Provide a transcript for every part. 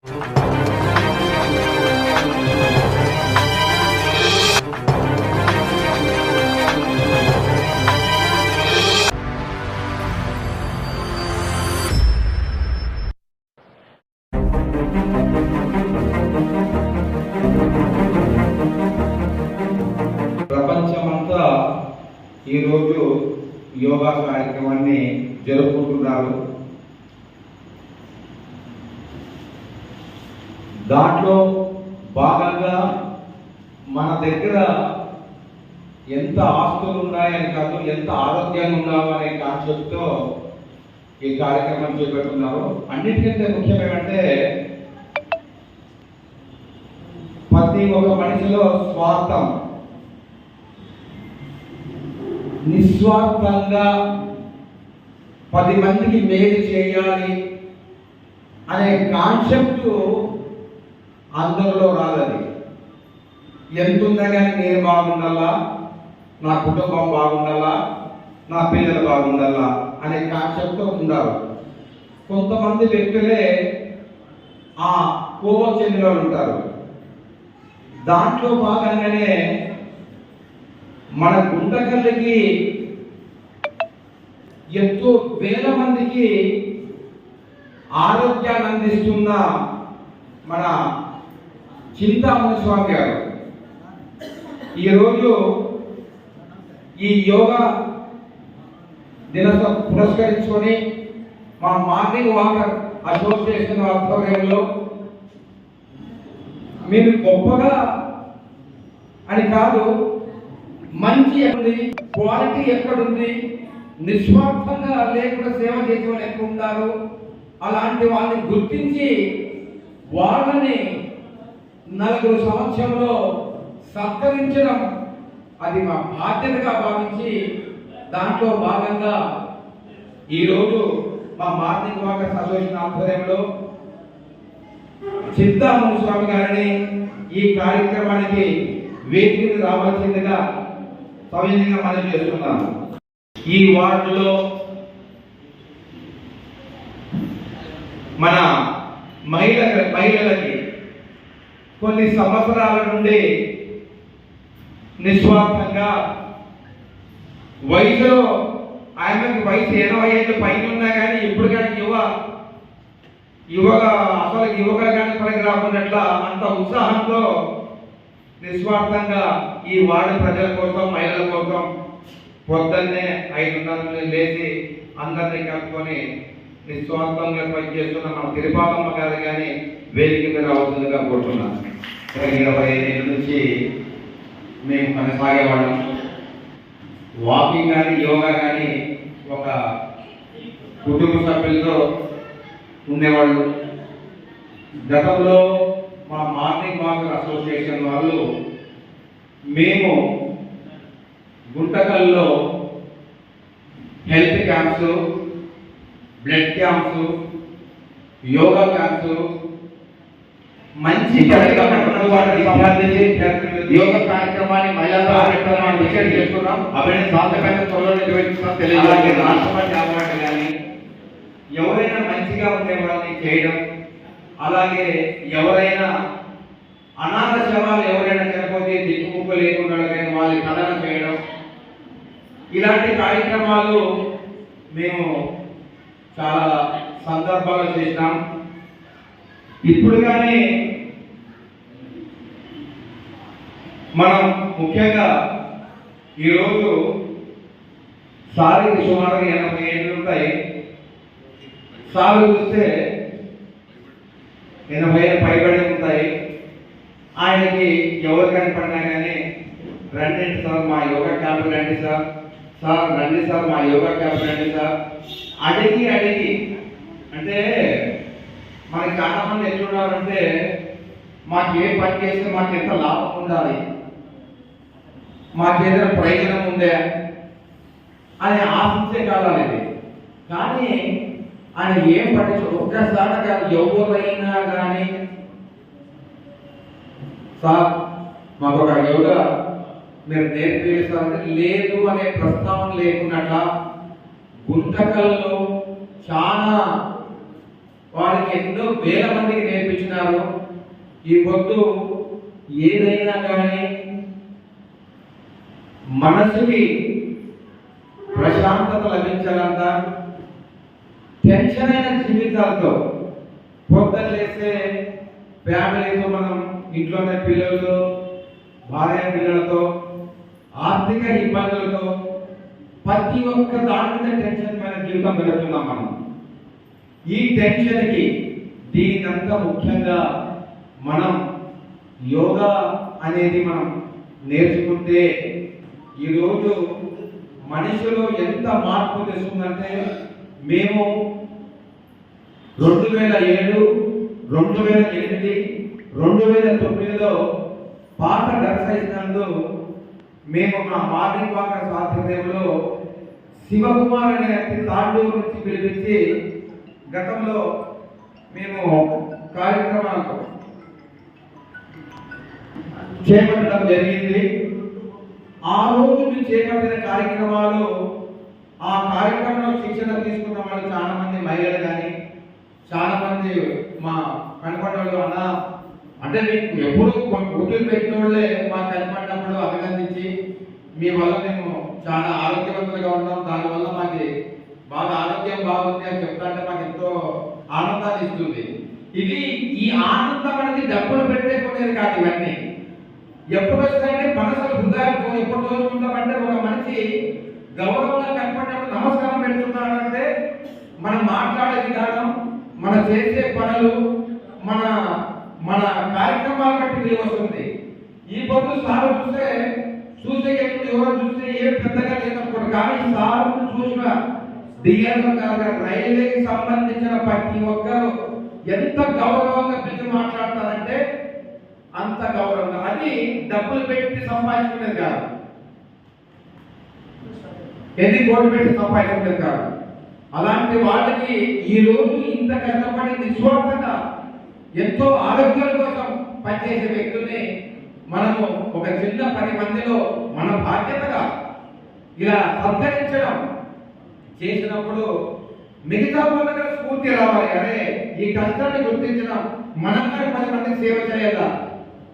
ప్రపంచమంతా ఈరోజు యోగా కార్యక్రమాన్ని జరుపుకుంటున్నారు. దాంట్లో భాగంగా మన దగ్గర ఎంత ఆస్తులు ఉన్నాయని కాదు, ఎంత ఆరోగ్యంగా ఉన్నాము అనే కాన్సెప్ట్తో ఈ కార్యక్రమం చేపడుతున్నారు. అన్నిటికంటే ముఖ్యమేమంటే ప్రతి ఒక్క మనిషిలో స్వార్థం, నిస్వార్థంగా 10 మందికి మేలు చేయాలి అనే కాన్సెప్ట్ అందరిలో రాలేదు. ఎంతుందా కానీ నేను బాగుండాలా, నా కుటుంబం బాగుండాలా, నా పిల్లలు బాగుండాలా అనే కాన్సెప్ట్తో ఉండాలి. కొంతమంది వ్యక్తులే ఆ కోవ చెందిన వాళ్ళు ఉంటారు. దాంట్లో భాగంగానే మన గుంటకల్లికి ఎంతో వేల మందికి ఆరోగ్యాన్ని అందిస్తున్న మన చింతామణి స్వామి గారు ఈరోజు ఈ యోగా దినోత్సవం పురస్కరించుకొని మా మార్నింగ్ వాకర్ అసోసియేషన్ ఆధ్వర్యంలో మీరు గొప్పగా అని కాదు, మంచి ఎక్కడుంది, క్వాలిటీ ఎక్కడుంది, నిస్వార్థంగా లేకుండా సేవ చేసే వాళ్ళు ఎక్కడ ఉంటారు, అలాంటి వాళ్ళని గుర్తించి వాళ్ళని 4 సంవత్సరంలో సత్కరించడం అది మా బాధ్యతగా భావించి దాంట్లో భాగంగా ఈరోజు మా మార్నింగ్ వాకర్స్ అసోసియేషన్ ఆధ్వర్యంలో చింతామణి స్వామి గారిని ఈ కార్యక్రమానికి వేదికకు రావాల్సిందిగా సవినయంగా మనం చేస్తున్నాము. ఈ వార్డులో మన మహిళలకి కొన్ని సంవత్సరాల నుండి నిస్వార్థంగా వయసులో ఆమెకి వయసు 85 పైన ఉన్నా కానీ ఇప్పుడు కానీ యువగా కానీ పనికి రాకున్నట్ల అంత ఉత్సాహంతో నిస్వార్థంగా ఈ వార్డు ప్రజల కోసం, మహిళల కోసం పొద్దున్నే 5:30 లేచి అందరినీ కలుపుకొని నిస్వార్థంగా పనిచేస్తున్న మన తిరుపాలమ్మ గారు కానీ వేదిక మీద రావాల్సిందిగా కోరుతున్నాను. 25 ఏళ్ళ నుంచి మేము కొనసాగేవాళ్ళం. వాకింగ్ కానీ యోగా కానీ ఒక కుటుంబ సభ్యులతో ఉండేవాళ్ళు. గతంలో మా మార్నింగ్ వాకర్ అసోసియేషన్ వాళ్ళు మేము గుంటకల్లో health camps, blood camps, yoga camps, మంచి యోగా కార్యక్రమాన్ని మహిళా కార్యక్రమాన్ని డిసైడ్ చేసుకున్నాం. అవన్నీ సాధ్యమైన త్వరలో నిర్వహిస్తున్నాం. తెలియదు రాష్ట్రపతి కానీ ఎవరైనా మంచిగా ఉండే వాళ్ళని చేయడం, అలాగే ఎవరైనా అనాథ శవాలు ఎవరైనా చనిపోతే దిక్కుముక్కు లేకుండా వాళ్ళని కథనం చేయడం, ఇలాంటి కార్యక్రమాలు మేము చాలా సందర్భాలు చేసినాం. ఇప్పుడు కానీ మనం ముఖ్యంగా ఈరోజు సారికి సుమారుగా 80 ఏళ్ళు ఉంటాయి. సారు చూస్తే 80 ఏళ్ళు పైబడి ఉంటాయి. ఆయనకి ఎవరు కనపడినా కానీ రండి సార్ మా యోగా క్యాంప్ రండి సార్, సార్ రండి సార్ మా యోగా క్యాంప్ రండి సార్ అడిగి అంటే మనకి చాలా మంది ఎట్లున్నారంటే మాకు ఏ పని చేస్తే మాకు ఎంత లాభం ఉండాలి, మాకేదైనా ప్రయోజనం ఉందే అని ఆశించే కాలం ఇది. కానీ ఆయన ఏం పట్టించు ఒక్కసారిగా ఎవరైనా కానీ సార్ మాకు ఒక యోగా మీరు నేర్పిస్తారంటే లేదు అనే ప్రస్తావన లేకున్నట్ల గుంటకల్లో చాలా వారికి ఎన్నో వేల మందికి నేర్పించిన ఈ పొద్దు ఏదైనా కానీ మనసుకి ప్రశాంతత లభించాలంట. టెన్షన్ అయిన జీవితాలతో పొద్దున లేస్తే ఫ్యామిలీతో, మనం ఇంట్లోనే పిల్లలతో, భార్య పిల్లలతో, ఆర్థిక ఇబ్బందులతో, ప్రతి ఒక్క దాని మీద టెన్షన్ పైన జీవితం గడుపుతున్నాం మనం. ఈ టెన్షన్కి దీనికంతా ముఖ్యంగా మనం యోగా అనేది మనం నేర్చుకుంటే ఈరోజు మనిషిలో ఎంత మార్పు తెస్తుందంటే, మేము 2007, 2008, 2009లో పాత దర్శించినందు మేము మా మార్నింగ్ వాకర్ స్వాతంత్ర్యంలో శివకుమార్ అనే తాండూరు నుంచి పిలిపించి గతంలో మేము కార్యక్రమాలు చేపట్టడం జరిగింది. ఆ రోజు మేము చేపట్టిన కార్యక్రమాలు, ఆ కార్యక్రమంలో శిక్షణ తీసుకున్న వాళ్ళు చాలా మంది మహిళలు కానీ, చాలా మంది మా కనపడ్డ అన్న అంటే మీకు ఎప్పుడు ఒత్తిడి పెట్టిన వాళ్ళే మాకు కనపడినప్పుడు అభినందించి, మీ వల్ల మేము చాలా ఆరోగ్యవంతులుగా ఉన్నాం, దానివల్ల మాకు బాగా ఆరోగ్యం బాగుంది అని చెప్తాంటే మాకు ఎంతో ఆనందాన్ని ఇస్తుంది. ఇది ఈ ఆనందం అనేది డబ్బులు పెట్టే కొనేది కాదు. ఇవన్నీ ఎప్పుడు వస్తాయంటే మనసులు హృదయాలు ఎప్పుడు చూసుకుంటామంటే, ఒక మనిషి గౌరవంగా కనపడినప్పుడు నమస్కారం పెడుతున్నాడంటే మనం మాట్లాడే విధానం, మన చేసే పనులు, మన మన కార్యక్రమాలు బట్టి విలువ వస్తుంది. ఈ పొద్దు సార్ చూసే ఎవరో చూస్తే ఏం పెద్దగా లేదనుకోండి, కానీ సార్ చూసిన రైల్వేకి సంబంధించిన ప్రతి ఒక్కరు ఎంత గౌరవంగా పిలిచి మాట్లాడతారంటే అంత గౌరవంగా. అది డబ్బులు పెట్టి సంపాదించుకునేది కాదు, ఎన్ని కోట్లు పెట్టి సంపాదించుకునేది కాదు. అలాంటి వాళ్ళకి ఈ రోజు ఇంత కష్టపడి నిస్వార్థంగా ఎంతో ఆరోగ్యాల కోసం పనిచేసే వ్యక్తుల్ని మనము ఒక చిన్న 10 మందిలో మన బాధ్యతగా ఇలా సత్కరించడం చేసినప్పుడు మిగతా వాళ్ళకి స్ఫూర్తి రావాలి. అరే ఈ కష్టాన్ని గుర్తించడం, మనం 10 మందికి సేవ చేయాలా,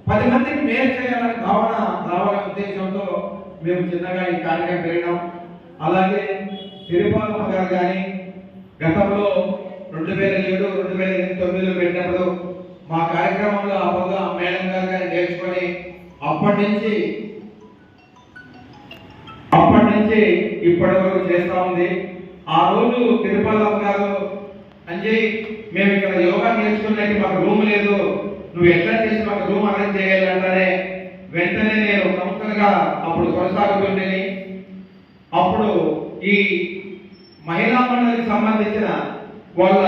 10 మందికి మేలు చేయాలనే భావన రావాలనే ఉద్దేశంతో మేము చిన్నగా ఈ కార్యక్రమం పెట్టినాం. అలాగే తిరుపాలమ్మ గారు కానీ గతంలో 2007, 2009లో పెట్టినప్పుడు మా కార్యక్రమంలో అప్పగా మేడం గారు కానీ నేర్చుకొని అప్పటి నుంచి ఇప్పటి వరకు చేస్తూ ఉంది. ఆ రోజు తిరుపతి గారు అంజయ్, మేము ఇక్కడ యోగా నేర్చుకున్నట్టు మాకు రూమ్ లేదు, నువ్వు ఎట్లా చేసి మాకు రూమ్ అరేంజ్ చేయాలంటే వెంటనే నేను సంస్థలుగా అప్పుడు కొనసాగుతుండేని. అప్పుడు ఈ మహిళా మండలికి సంబంధించిన వాళ్ళ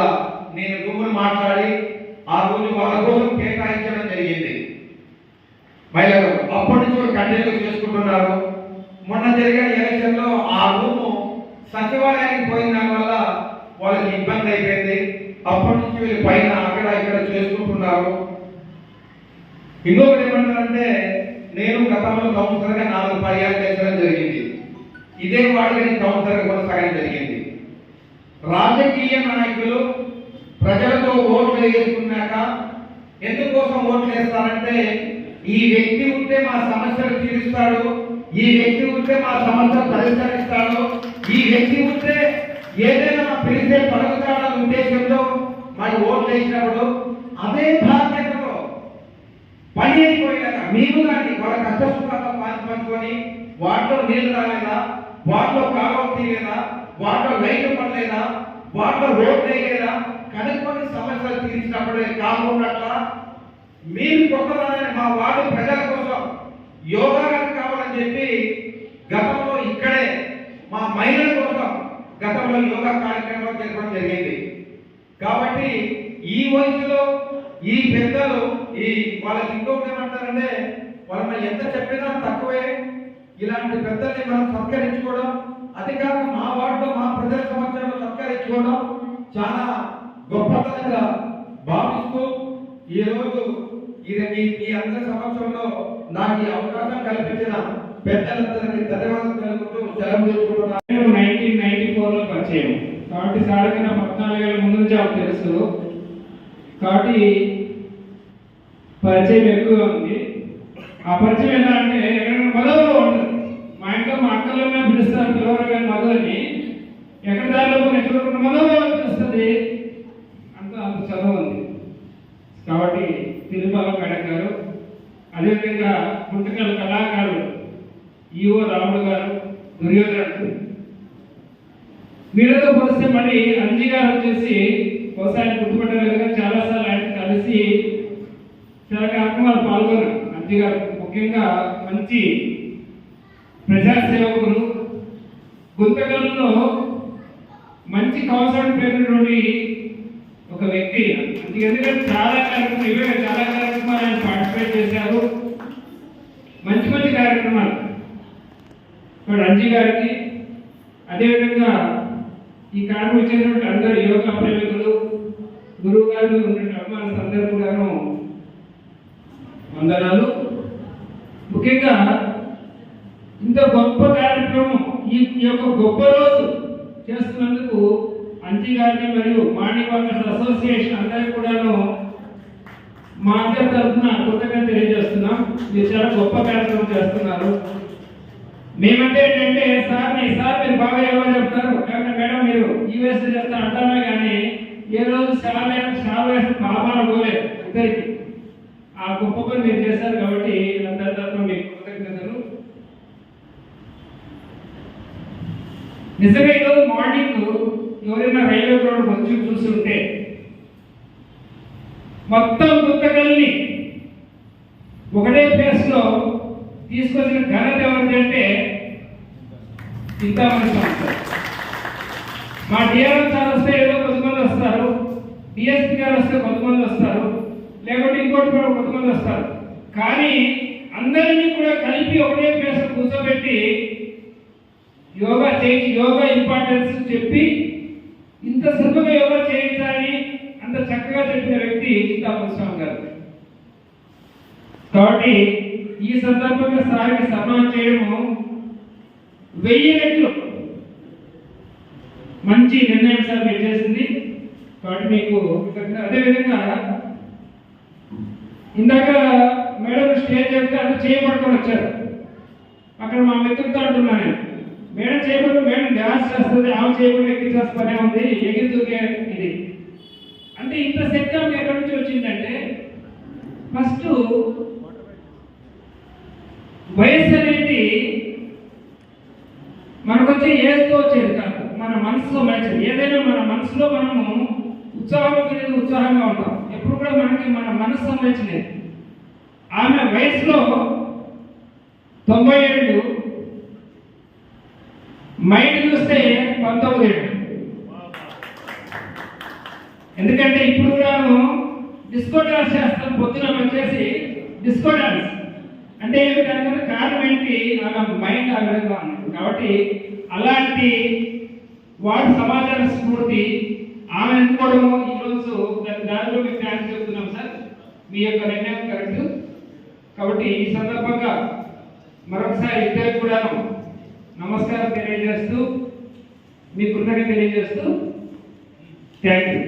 నేను రూమును మాట్లాడి ఆ రోజు వాళ్ళ కోసం కేటాయించడం జరిగింది. మహిళలు అప్పటి నుంచి కంటిన్యూ చేసుకుంటున్నారు. మొన్న జరిగిన ఎలక్షన్ లో ఆ రూము సచివాలయానికి పోయిన వల్ల వాళ్ళకి ఇబ్బంది అయిపోయింది. అప్పటి నుంచి వీళ్ళు పైన అక్కడ ఇక్కడ చేసుకుంటున్నారు. ఇంకొకటి ఏమంటారంటే, నేను గతంలో కౌన్సిలర్గా 4 పర్యాలు చేర్చడం జరిగింది. ఇదే వాడికి కౌన్సిలర్గా కొనసాగడం జరిగింది. రాజకీయ నాయకులు ప్రజలతో ఓట్లు వేసుకున్నాక ఎందుకోసం ఓట్లు వేస్తారంటే, ఈ వ్యక్తి ఉంటే మా సమస్యలు తీరుస్తాడు, ఈ వ్యక్తి ఉంటే మా సమస్యలు పరిష్కరిస్తాడు, ఈ వ్యక్తి ఉంటే ఏదైనా పిలిస్తే పలుకుతాడన్న ఉద్దేశంతో మరి ఓట్లు వేసినప్పుడు అదే బాధ్యతతో పని అయిపోయినాక మీరు కానీ వాళ్ళ కష్ట సుఖాలను పంచుకొని వాటిలో నీళ్లు రాలేదా, వాటిలో కాలువ తీయలేదా, వాటిలో లైట్లు పడలేదా, వాటిలో రోడ్లు వేయలేదా, కనుక్కొని సమస్యలు తీర్చినప్పుడే కాకున్నట్ల మీరు కొత్తదాన్ని మా వార్డు ప్రజల కోసం యోగా కావాలని చెప్పి గతంలో ఇక్కడే మా మహిళల కోసం గతంలో యోగా కార్యక్రమాలు జరపడం జరిగింది. కాబట్టి ఈ వయసులో ఈ పెద్దలు ఈ వాళ్ళకి ఇంకొకటి ఏమంటారంటే, వాళ్ళ ఎంత చెప్పినా తక్కువే. ఇలాంటి పెద్దల్ని మనం సత్కరించుకోవడం, అది కాక మా వార్డులో మా ప్రజల సమస్యలను సత్కరించుకోవడం చాలా గొప్పతనంగా భావిస్తూ ఈ రోజు ఇది మీ అందరి సమక్షంలో నాకు ఈ అవకాశం కల్పించిన పెద్దలందరికీ ధన్యవాదాలు తెలుపుతూ సెలవు తీసుకుంటున్నాను. 1994లో పరిచయం కాబట్టి సార్ కన్నా 14 ఏళ్ళ ముందు జాబ్ తెలుసు. కాబట్టి పరిచయం ఎక్కువ ఉంది. ఆ పరిచయం ఎలా అంటే ఎక్కడైనా మధులో ఉంటుంది. మా ఇంట్లో మా అక్కలన్నా పిలుస్తారు పిలవరు కానీ మధుని ఎక్కడ దారిలో ఎక్కడ మధులో పిలుస్తుంది. అంత చదువు ఉంది కాబట్టి తిరుమల మేడం గారు, అదేవిధంగా గుంటకల్ కళాకారులు ఈఓ రాముడు గారు, దుర్యోధనుడు, వీళ్ళతో పోలిస్తే మళ్ళీ అంజి గారు వచ్చేసి బహుశా గుర్తుపట్టారు కదా, చాలాసార్లు ఆయన కలిసి చాలా కార్యక్రమాలు పాల్గొన్నారు. అంజి గారు ముఖ్యంగా మంచి ప్రజాసేవకులు, గుంతకల్లో మంచి కౌన్సిలర్ పేరున్నటువంటి ఒక వ్యక్తి. ఎందుకంటే చాలా కార్యక్రమాలు ఆయన పార్టిసిపేట్ చేశారు, మంచి మంచి కార్యక్రమాలు. ఇప్పుడు అంజి గారికి, అదేవిధంగా ఈ కార్యక్రమం చేసినటువంటి అందరూ యోగా ప్రేమికులు, గురువు గారు ఉన్నటువంటి అభిమానులు అందరూ కూడాను వందనాలు. ముఖ్యంగా ఇంత గొప్ప కార్యక్రమం ఈ యొక్క గొప్ప రోజు చేస్తున్నందుకు అంజి గారిని మరియు మాణివాకర్స్ అసోసియేషన్ అందరికీ కూడాను మా అందరి తరఫున కృతజ్ఞత తెలియజేస్తున్నాం. మీరు చాలా గొప్ప కార్యక్రమం చేస్తున్నారు. మేమంటే ఏంటంటే సార్ మీరు బాగా యోగా చెప్తారు కాబట్టి మేడం మీరు ఈ వయసు చెప్తా అంటామే కానీ ఏ రోజు శావేసిన పాపాలు పోలేదు ఇద్దరికి. ఆ గొప్ప పని మీరు చేశారు కాబట్టి అందరి తరఫున మీకు కృతజ్ఞతలు. నిజంగా ఈరోజు మార్నింగ్ ఎవరైనా రైల్వే రోడ్ వచ్చి చూస్తుంటే మొత్తం గుంతకల్ని ఒకటే ప్లేస్ లో తీసుకొచ్చిన ఘనత ఎవరిదంటే చింతామణి సంస్థ. మా డిఆర్ఎం సార్ వస్తే ఏదో కొంతమంది వస్తారు, డిఎస్పీ గారు వస్తే కొంతమంది వస్తారు, లేకపోతే ఇంకోటి కూడా కొంతమంది వస్తారు. కానీ అందరినీ కూడా కలిపి ఒకటే ప్లేస్ కూర్చోబెట్టి యోగా ఇంపార్టెన్స్ చెప్పి ఇంత సులభంగా యోగా చేయించాలని అంత చక్కగా చెప్పిన వ్యక్తి చింతామణి స్వామి గారు. కాబట్టి ఈ సందర్భంగా సార్కి సన్మానం చేయడము 1000 రెట్లు మంచి నిర్ణయం సార్ మీరు చేసింది. కాబట్టి మీకు అదేవిధంగా ఇందాక మేడం స్టేజ్ చెప్తే అంతా చేయబడుకొని వచ్చారు. అక్కడ మా మిత్రులతో అంటున్నాను, మేడం చేయబడి మేడం డ్యాన్స్ చేస్తుంది, ఆమె చేయబడి ఎక్కించేస్తూనే ఉంది, ఎగిరిదూకే ఇది అంటే ఇంత శక్తి ఎక్కడి నుంచి వచ్చిందంటే ఫస్ట్ వయస్సు అనేది మనకు వచ్చే ఏజ్తో వచ్చేది కాదు, మన మనసులో మంచిది. ఏదైనా మన మనసులో మనము ఉత్సాహంగా ఉంటాం. ఎప్పుడు కూడా మనకి మన మనసు సంబంధించినది. ఆమె వయసులో 90 ఏళ్ళు, మైండ్ చూస్తే 19 ఏళ్ళు. ఎందుకంటే ఇప్పుడు కూడాను డిస్కో డాన్స్ చేస్తాను, పొద్దున వచ్చేసి డిస్కో డాన్స్ అంటే ఏమిటంటే కారణం ఏంటి, ఆమె మైండ్ ఆ విధంగా ఉంది. కాబట్టి అలాంటి వాడు సమాచార స్ఫూర్తి ఆమె అనుకోవడము ఈరోజు దానిలో మీకు థ్యాంక్స్ చెప్తున్నాం సార్, మీ యొక్క నిర్ణయం కరెక్ట్. కాబట్టి ఈ సందర్భంగా మరొకసారి ఇద్దరికి కూడా నమస్కారం తెలియజేస్తూ మీ కృతజ్ఞత తెలియజేస్తూ థ్యాంక్ యూ.